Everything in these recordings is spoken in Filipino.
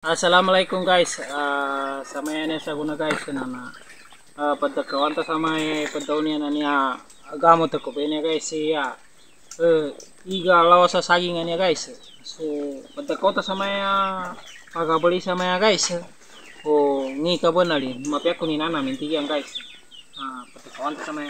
Assalamualaikum guys. Sa may sa guna guys na pagkakawanta sa may pagdaunian niya gamot ko niya guys siya iga lawas sa saging niya guys. So pagkakawanta sa may pagabali sa may guys o ni kabonali mapyak ko ni nana mintiyan guys. Pagkakawanta sa may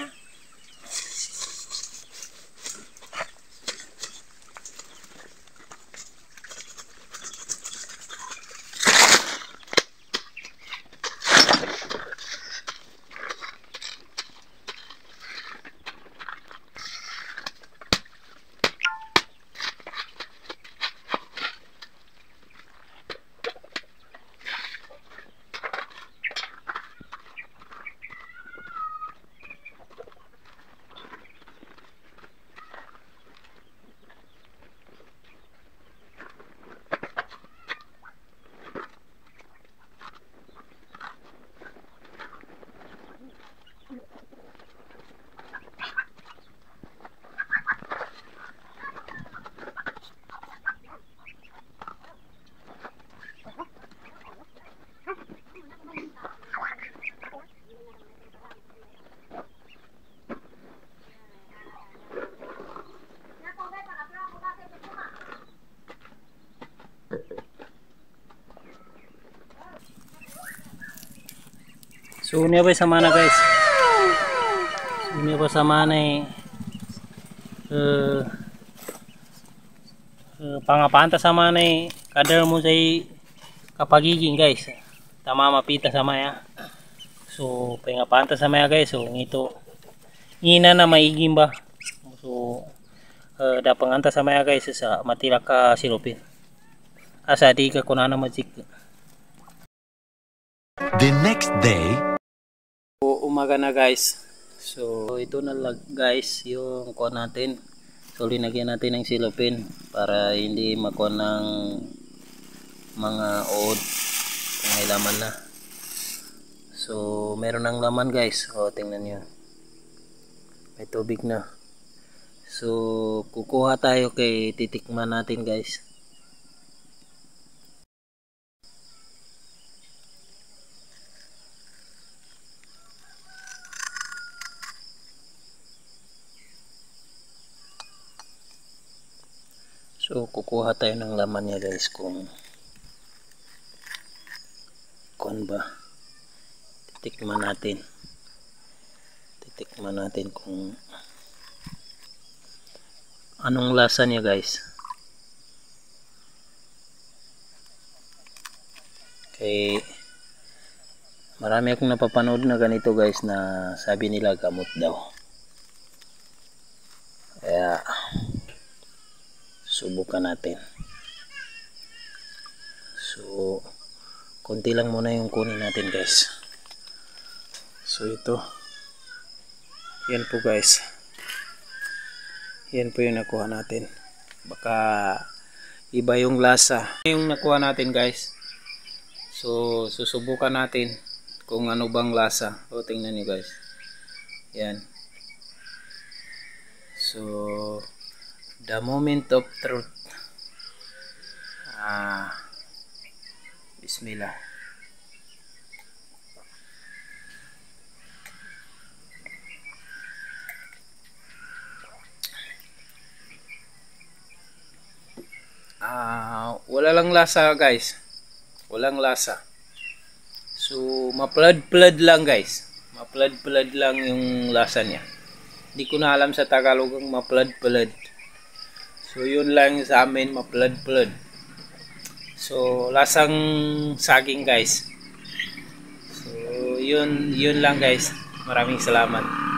So niya ba sama na guys? So niya ba sama na pangapanta sama na kadar mo sa kapagiging guys. Tama mapita sama ya. So pangapanta sama ya guys. So ngito ina na maiging ba? So dapat anta sama ya guys sa matira ka silupin. Asa di ka kunana magic. The next day, umaga na guys. So ito na lang guys yung kuha natin. So linagyan natin ng silopin para hindi makuha ng mga ood kung may laman na. So meron ng laman guys. O tingnan nyo. May tubig na. So kukuha tayo kay titikman natin guys. So kukuha tayo ng laman niya guys kung ba titikman natin kung anong lasa niya guys. Kay marami akong napapanood na ganito guys na sabi nila gamot daw, kaya subukan natin. So konti lang muna yung kunin natin guys. So ito, yan po guys, yan po yung nakuha natin. Baka iba yung lasa yung nakuha natin guys. So susubukan natin kung ano bang lasa. O tingnan nyo guys, yan. So the moment of truth. Bismillah. Wala lang lasa guys. Walang lasa. So ma-flood lang guys. Ma-flood lang yung lasa niya. Hindi ko na alam sa Tagalog ang ma-flood. So yun lang sa amin, ma-flood. So lasang saging guys. So yun lang guys. Maraming salamat.